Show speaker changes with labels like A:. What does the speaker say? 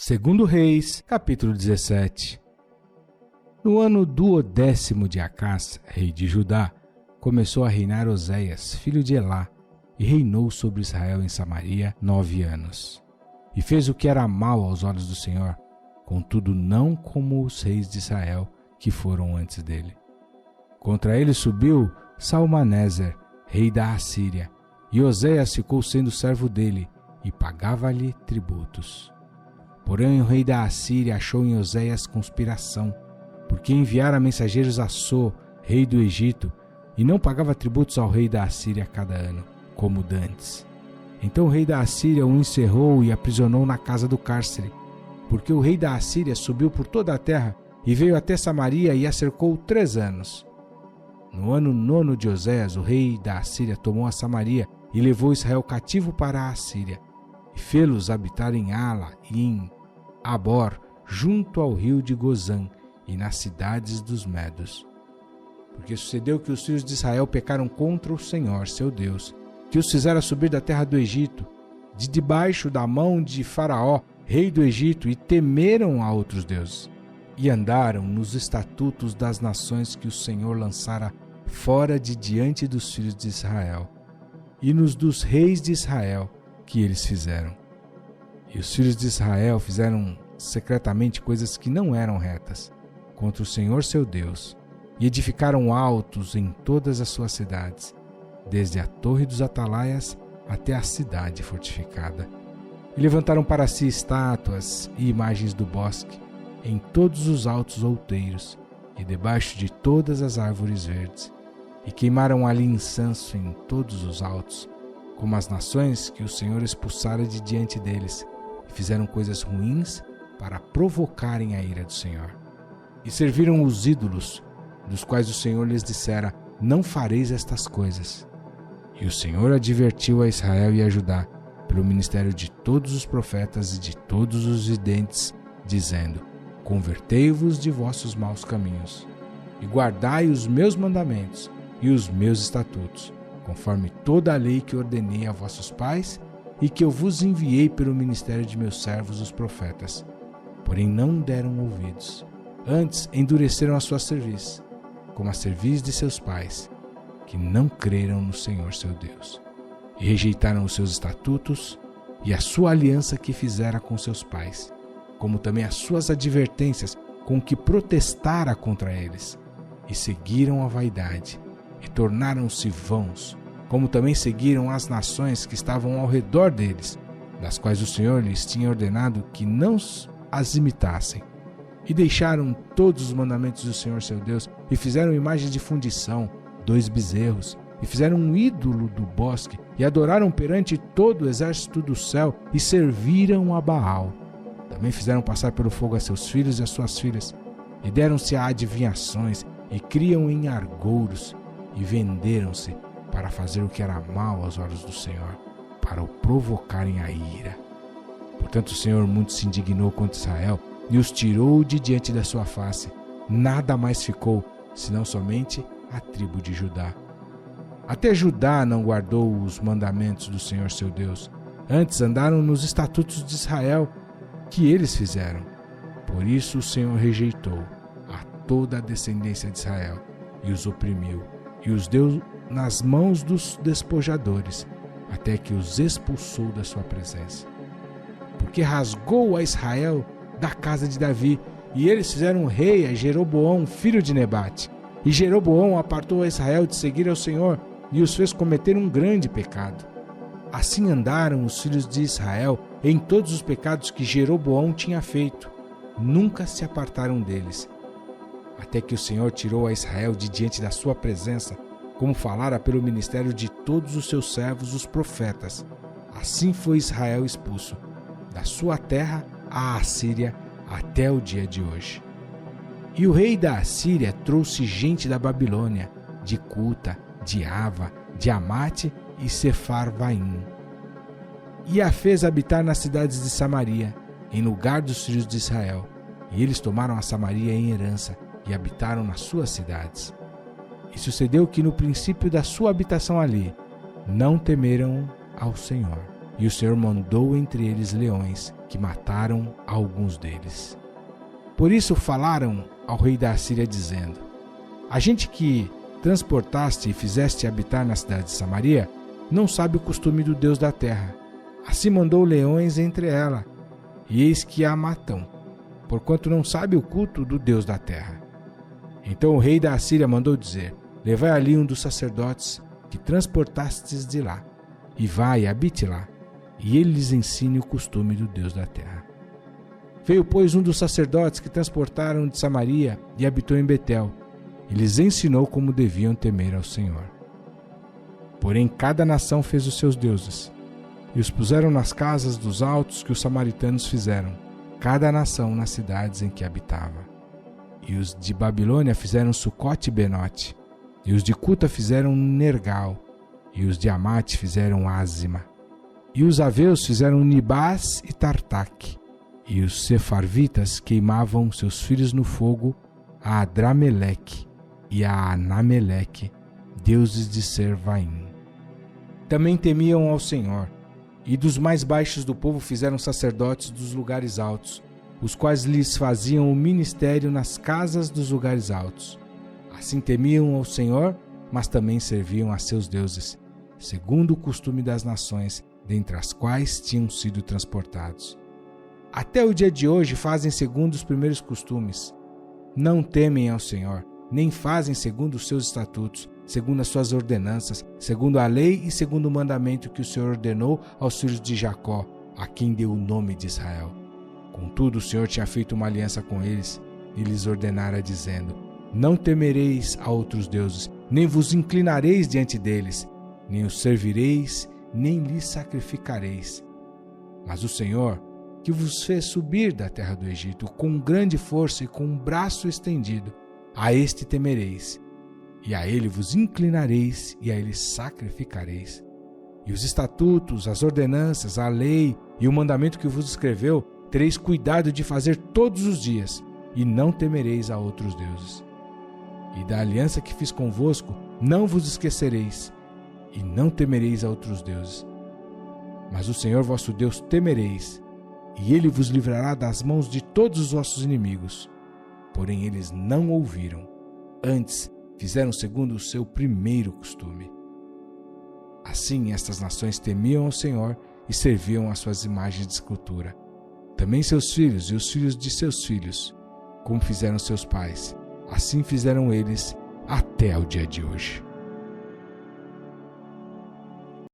A: Segundo Reis, capítulo 17. No ano 12º de Acás, rei de Judá, começou a reinar Oséias, filho de Elá, e reinou sobre Israel em Samaria 9 anos. E fez o que era mal aos olhos do Senhor, contudo não como os reis de Israel que foram antes dele. Contra ele subiu Salmaneser, rei da Assíria, e Oséias ficou sendo servo dele, e pagava-lhe tributos. Porém o rei da Assíria achou em Oséias conspiração, porque enviara mensageiros a So, rei do Egito, e não pagava tributos ao rei da Assíria cada ano, como dantes. Então o rei da Assíria o encerrou e aprisionou na casa do cárcere, porque o rei da Assíria subiu por toda a terra e veio até Samaria e a cercou 3 anos. No ano 9º de Oséias, o rei da Assíria tomou a Samaria e levou Israel cativo para a Assíria, e fê-los habitar em Ala e em Abor, junto ao rio de Gozã, e nas cidades dos Medos. Porque sucedeu que os filhos de Israel pecaram contra o Senhor, seu Deus, que os fizera subir da terra do Egito, de debaixo da mão de Faraó, rei do Egito, e temeram a outros deuses, e andaram nos estatutos das nações que o Senhor lançara fora de diante dos filhos de Israel, e nos dos reis de Israel que eles fizeram. E os filhos de Israel fizeram secretamente coisas que não eram retas contra o Senhor seu Deus, e edificaram altos em todas as suas cidades, desde a torre dos atalaias até a cidade fortificada. E levantaram para si estátuas e imagens do bosque, em todos os altos outeiros, e debaixo de todas as árvores verdes, e queimaram ali incenso em todos os altos, como as nações que o Senhor expulsara de diante deles, e fizeram coisas ruins para provocarem a ira do Senhor. E serviram os ídolos, dos quais o Senhor lhes dissera: não fareis estas coisas. E o Senhor advertiu a Israel e a Judá, pelo ministério de todos os profetas e de todos os videntes, dizendo: convertei-vos de vossos maus caminhos, e guardai os meus mandamentos e os meus estatutos, conforme toda a lei que ordenei a vossos pais e que eu vos enviei pelo ministério de meus servos os profetas. Porém não deram ouvidos, antes endureceram a sua cerviz, como a cerviz de seus pais, que não creram no Senhor seu Deus, e rejeitaram os seus estatutos e a sua aliança que fizera com seus pais, como também as suas advertências com que protestara contra eles, e seguiram a vaidade, e tornaram-se vãos, como também seguiram as nações que estavam ao redor deles, das quais o Senhor lhes tinha ordenado que não as imitassem. E deixaram todos os mandamentos do Senhor seu Deus, e fizeram imagens de fundição, 2 bezerros, e fizeram um ídolo do bosque, e adoraram perante todo o exército do céu, e serviram a Baal. Também fizeram passar pelo fogo a seus filhos e as suas filhas, e deram-se a adivinhações, e criam em argouros, e venderam-se para fazer o que era mal aos olhos do Senhor, para o provocarem a ira. Portanto o Senhor muito se indignou contra Israel, e os tirou de diante da sua face. Nada mais ficou, senão somente a tribo de Judá. Até Judá não guardou os mandamentos do Senhor seu Deus, antes andaram nos estatutos de Israel, que eles fizeram. Por isso o Senhor rejeitou a toda a descendência de Israel, e os oprimiu, e os deu nas mãos dos despojadores, até que os expulsou da sua presença. Porque rasgou a Israel da casa de Davi, e eles fizeram rei a Jeroboão, filho de Nebate. E Jeroboão apartou a Israel de seguir ao Senhor, e os fez cometer um grande pecado. Assim andaram os filhos de Israel em todos os pecados que Jeroboão tinha feito. Nunca se apartaram deles, até que o Senhor tirou a Israel de diante da sua presença, como falara pelo ministério de todos os seus servos, os profetas. Assim foi Israel expulso da sua terra à Assíria até o dia de hoje. E o rei da Assíria trouxe gente da Babilônia, de Cuta, de Ava, de Amate e Sefarvaim, e a fez habitar nas cidades de Samaria, em lugar dos filhos de Israel. E eles tomaram a Samaria em herança e habitaram nas suas cidades. E sucedeu que no princípio da sua habitação ali, não temeram ao Senhor, e o Senhor mandou entre eles leões, que mataram alguns deles. Por isso falaram ao rei da Assíria, dizendo: a gente que transportaste e fizeste habitar na cidade de Samaria não sabe o costume do Deus da terra. Assim mandou leões entre ela, e eis que a matam, porquanto não sabe o culto do Deus da terra. Então o rei da Assíria mandou dizer: levai ali um dos sacerdotes que transportastes de lá, e vai, habite lá, e ele lhes ensine o costume do Deus da terra. Veio, pois, um dos sacerdotes que transportaram de Samaria e habitou em Betel, e lhes ensinou como deviam temer ao Senhor. Porém, cada nação fez os seus deuses, e os puseram nas casas dos altos que os samaritanos fizeram, cada nação nas cidades em que habitava. E os de Babilônia fizeram Sucote e Benote, e os de Cuta fizeram Nergal, e os de Amate fizeram Ázima, e os aveus fizeram Nibás e Tartaque, e os sefarvitas queimavam seus filhos no fogo a Adrameleque e a Anameleque, deuses de Servaim. Também temiam ao Senhor, e dos mais baixos do povo fizeram sacerdotes dos lugares altos, os quais lhes faziam o ministério nas casas dos lugares altos. Assim temiam ao Senhor, mas também serviam a seus deuses, segundo o costume das nações, dentre as quais tinham sido transportados. Até o dia de hoje fazem segundo os primeiros costumes. Não temem ao Senhor, nem fazem segundo os seus estatutos, segundo as suas ordenanças, segundo a lei e segundo o mandamento que o Senhor ordenou aos filhos de Jacó, a quem deu o nome de Israel. Contudo, o Senhor tinha feito uma aliança com eles e lhes ordenara, dizendo: não temereis a outros deuses, nem vos inclinareis diante deles, nem os servireis, nem lhes sacrificareis. Mas o Senhor, que vos fez subir da terra do Egito com grande força e com um braço estendido, a este temereis, e a ele vos inclinareis e a ele sacrificareis. E os estatutos, as ordenanças, a lei e o mandamento que vos escreveu, tereis cuidado de fazer todos os dias, e não temereis a outros deuses. E da aliança que fiz convosco, não vos esquecereis, e não temereis a outros deuses. Mas o Senhor vosso Deus temereis, e ele vos livrará das mãos de todos os vossos inimigos. Porém eles não ouviram, antes fizeram segundo o seu primeiro costume. Assim estas nações temiam ao Senhor e serviam às suas imagens de escultura. Também seus filhos e os filhos de seus filhos, como fizeram seus pais, assim fizeram eles até o dia de hoje.